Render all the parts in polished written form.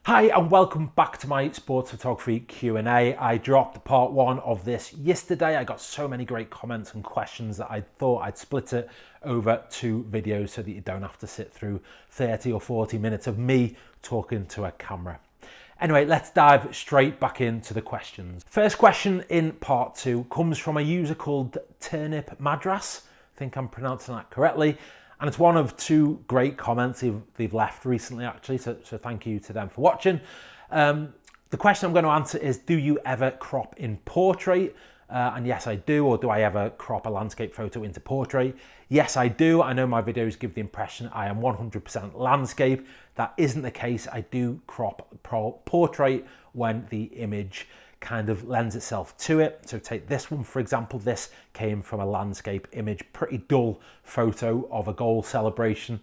Hi and welcome back to my sports photography Q&A. I dropped part one of this yesterday. I got so many great comments and questions that I thought I'd split it over two videos so that you don't have to sit through 30 or 40 minutes of me talking to a camera. Anyway, let's dive straight back into the questions. First question in part two comes from a user called Turnip Madras. I think I'm pronouncing that correctly. And it's one of two great comments they've left recently, actually, so thank you to them for watching. The question I'm going to answer is, do you ever crop in portrait? And yes, I do. Or do I ever crop a landscape photo into portrait? Yes, I do. I know my videos give the impression I am 100% landscape. That isn't the case. I do crop portrait when the image kind of lends itself to it. So take this one, for example. This came from a landscape image, pretty dull photo of a goal celebration,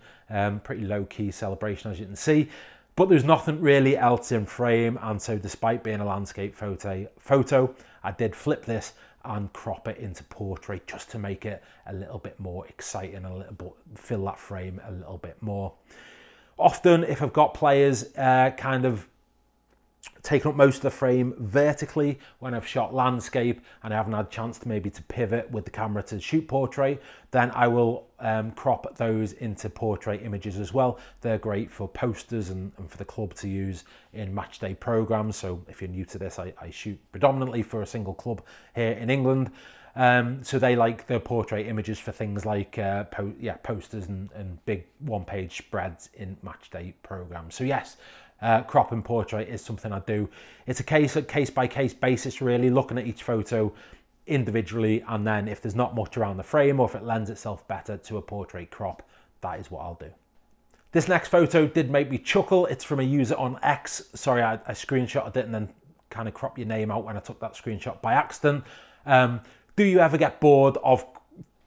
pretty low-key celebration, as you can see. But there's nothing really else in frame, and so despite being a landscape photo, I did flip this and crop it into portrait just to make it a little bit more exciting, a little bit, fill that frame a little bit more. Often, if I've got players kind of taken up most of the frame vertically when I've shot landscape and I haven't had a chance to maybe to pivot with the camera to shoot portrait, then I will crop those into portrait images as well. They're great for posters and for the club to use in match day programs. So if you're new to this, I shoot predominantly for a single club here in England. So they like the portrait images for things like posters and big one-page spreads in match day programs. So yes, crop and portrait is something I do. It's a case-by-case basis, really, looking at each photo individually, and then if there's not much around the frame or if it lends itself better to a portrait crop, that is what I'll do. This next photo did make me chuckle. It's from a user on X. Sorry, I screenshotted it and then kind of cropped your name out when I took that screenshot by accident. Do you ever get bored of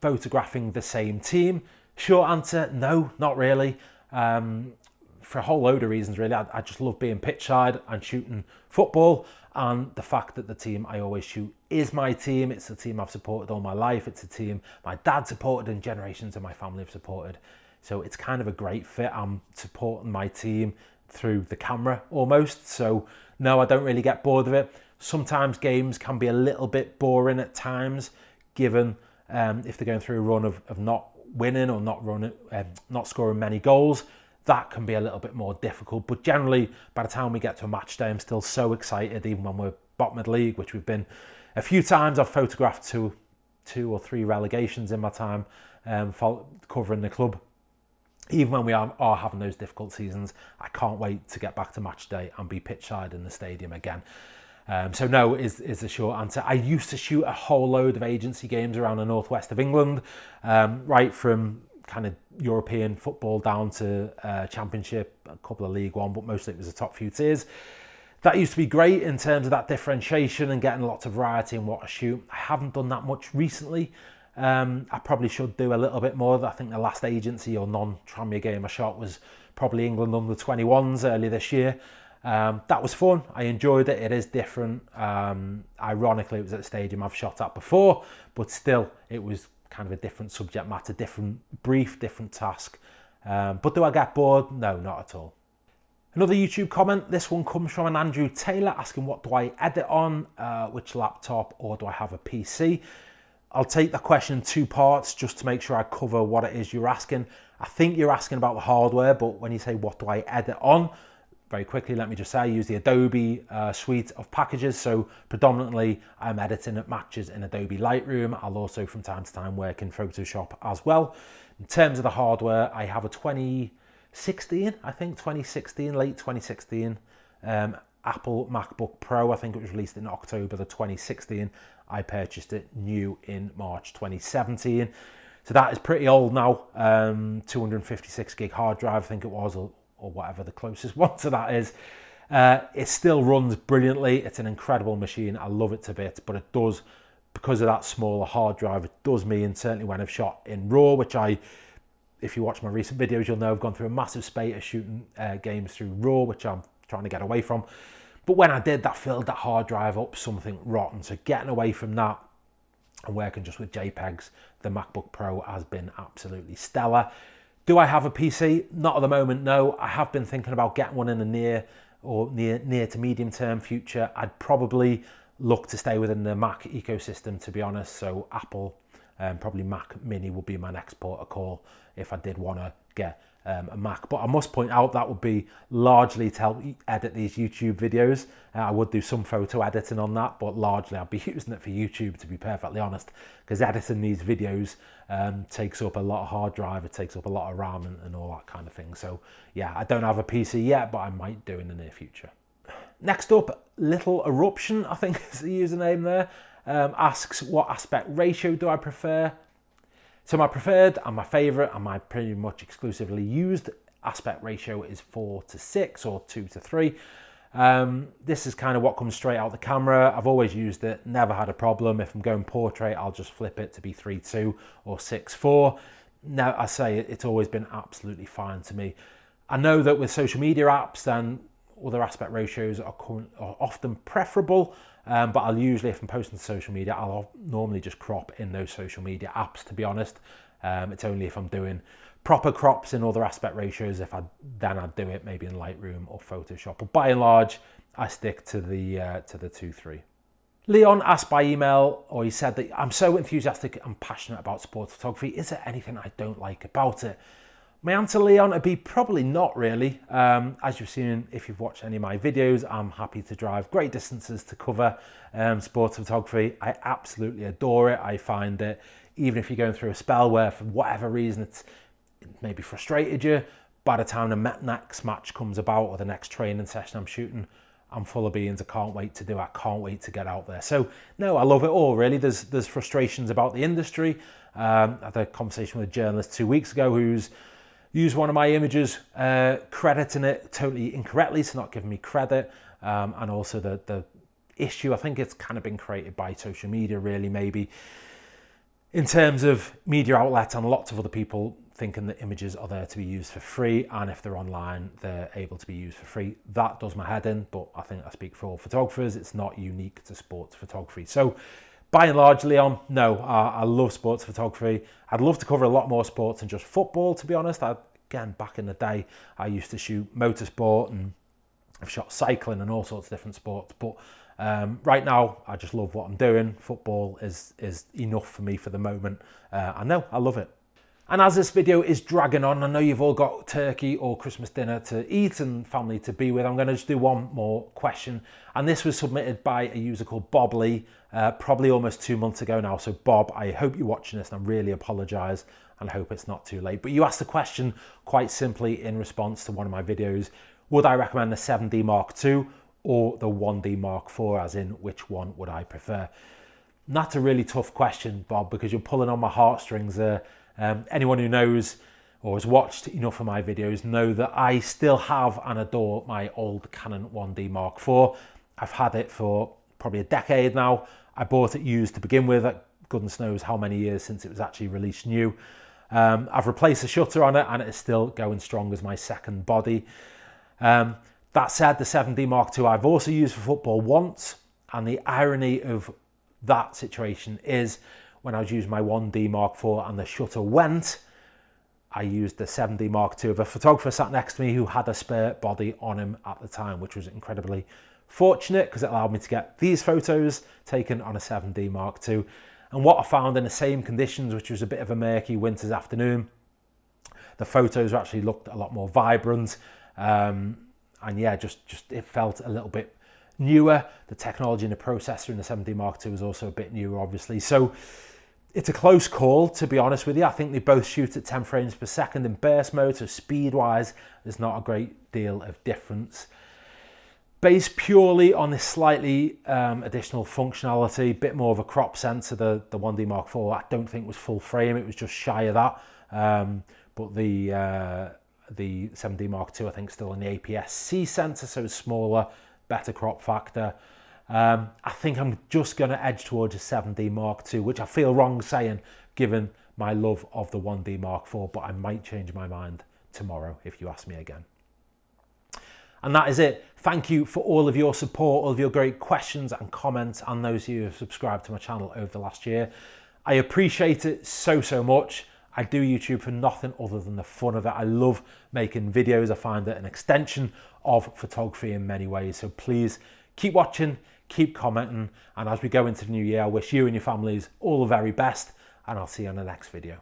photographing the same team? Short answer, no, not really. For a whole load of reasons, really. I just love being pitch side and shooting football, and the fact that the team I always shoot is my team. It's the team I've supported all my life. It's a team my dad supported and generations of my family have supported. So it's kind of a great fit. I'm supporting my team through the camera almost. So no, I don't really get bored of it. Sometimes games can be a little bit boring at times, given if they're going through a run of not winning or not scoring many goals. That can be a little bit more difficult, but generally by the time we get to a match day, I'm still so excited, even when we're bottom of the league, which we've been a few times. I've photographed two or three relegations in my time covering the club. Even when we are having those difficult seasons, I can't wait to get back to match day and be pitch side in the stadium again. So no is the short answer. I used to shoot a whole load of agency games around the northwest of England, right from kind of European football down to Championship, a couple of League One, but mostly it was the top few tiers. That used to be great in terms of that differentiation and getting lots of variety in what I shoot. I haven't done that much recently. I probably should do a little bit more. I think the last agency or non-Tranmere game I shot was probably England under 21s earlier this year. That was fun. I enjoyed it. It is different. Ironically, it was at a stadium I've shot at before, but still, it was kind of a different subject matter, different brief, different task. But do I get bored? No, not at all. Another YouTube comment. This one comes from an Andrew Taylor asking, what do I edit on? Which laptop, or do I have a PC? I'll take that question in two parts just to make sure I cover what it is you're asking. I think you're asking about the hardware, but when you say what do I edit on, very quickly, let me just say I use the Adobe suite of packages. So predominantly I'm editing at matches in Adobe Lightroom. I'll also from time to time work in Photoshop as well. In terms of the hardware, I have a 2016, late 2016 Apple MacBook Pro. I think it was released in October the 2016. I purchased it new in March 2017. So that is pretty old now. 256 gig hard drive, I think it was, or whatever the closest one to that is. It still runs brilliantly. It's an incredible machine. I love it to bits, but it does, because of that smaller hard drive, it does mean, certainly when I've shot in RAW, which if you watch my recent videos, you'll know I've gone through a massive spate of shooting games through RAW, which I'm trying to get away from. But when I did, that filled that hard drive up something rotten. So getting away from that and working just with JPEGs, the MacBook Pro has been absolutely stellar. Do I have a PC? Not at the moment, no. I have been thinking about getting one in the near or near to medium term future, I'd probably look to stay within the Mac ecosystem, to be honest. So Apple, probably Mac Mini would be my next port of call if I did want to get a Mac. But I must point out that would be largely to help edit these YouTube videos. I would do some photo editing on that, but largely I'd be using it for YouTube, to be perfectly honest, because editing these videos takes up a lot of hard drive, it takes up a lot of RAM and all that kind of thing. So yeah, I don't have a PC yet, but I might do in the near future. Next up, Little Eruption, I think is the username there, asks, what aspect ratio do I prefer? So my preferred and my favorite and my pretty much exclusively used aspect ratio is 4:6 or 2:3. This is kind of what comes straight out the camera. I've always used it, never had a problem. If I'm going portrait, I'll just flip it to be 3:2 or 6:4. Now, I say it's always been absolutely fine to me. I know that with social media apps, then other aspect ratios are often preferable, but I'll usually, if I'm posting to social media, I'll normally just crop in those social media apps, to be honest. It's only if I'm doing proper crops in other aspect ratios, I'd do it maybe in Lightroom or Photoshop. But by and large, I stick to the 2:3. Leon asked by email, or he said that I'm so enthusiastic and passionate about sports photography. Is there anything I don't like about it? My answer, Leon, would be probably not really. As you've seen, if you've watched any of my videos, I'm happy to drive great distances to cover sports photography. I absolutely adore it. I find that even if you're going through a spell where for whatever reason it maybe frustrated you, by the time the next match comes about or the next training session I'm shooting, I'm full of beans. I can't wait to do it. I can't wait to get out there. So no, I love it all really. There's frustrations about the industry. I had a conversation with a journalist 2 weeks ago who's used one of my images, crediting it totally incorrectly, so not giving me credit. And also the issue, I think it's kind of been created by social media really, maybe, in terms of media outlets and lots of other people thinking that images are there to be used for free, and if they're online, they're able to be used for free. That does my head in, but I think I speak for all photographers. It's not unique to sports photography. So by and large, Leon, no, I love sports photography. I'd love to cover a lot more sports than just football, to be honest. Again, back in the day, I used to shoot motorsport and I've shot cycling and all sorts of different sports. But right now, I just love what I'm doing. Football is enough for me for the moment. I know, I love it. And as this video is dragging on, I know you've all got turkey or Christmas dinner to eat and family to be with. I'm going to just do one more question. And this was submitted by a user called Bob Lee, probably almost 2 months ago now. So Bob, I hope you're watching this and I really apologise and I hope it's not too late. But you asked the question quite simply in response to one of my videos. Would I recommend the 7D Mark II or the 1D Mark IV, as in which one would I prefer? And that's a really tough question, Bob, because you're pulling on my heartstrings there. Anyone who knows or has watched enough of my videos know that I still have and adore my old Canon 1D Mark IV. I've had it for probably a decade now. I bought it used to begin with. Goodness knows how many years since it was actually released new. I've replaced the shutter on it and it is still going strong as my second body. That said, the 7D Mark II I've also used for football once, and the irony of that situation is when I was using my 1D Mark IV and the shutter went, I used the 7D Mark II. The photographer sat next to me who had a spare body on him at the time, which was incredibly fortunate because it allowed me to get these photos taken on a 7D Mark II. And what I found in the same conditions, which was a bit of a murky winter's afternoon, the photos actually looked a lot more vibrant. And yeah, just it felt a little bit newer. The technology in the processor in the 7D Mark II was also a bit newer, obviously. So it's a close call, to be honest with you. I think they both shoot at 10 frames per second in burst mode, so speed-wise, there's not a great deal of difference. Based purely on this slightly additional functionality, a bit more of a crop sensor, the 1D Mark IV, I don't think was full frame, it was just shy of that. But the 7D Mark II, I think, still on the APS-C sensor, so it's smaller, better crop factor. I think I'm just going to edge towards a 7D Mark II, which I feel wrong saying, given my love of the 1D Mark IV, but I might change my mind tomorrow if you ask me again. And that is it. Thank you for all of your support, all of your great questions and comments, and those who have subscribed to my channel over the last year. I appreciate it so much. I do YouTube for nothing other than the fun of it. I love making videos. I find it an extension of photography in many ways. So please keep watching, keep commenting, and as we go into the new year, I wish you and your families all the very best, and I'll see you on the next video.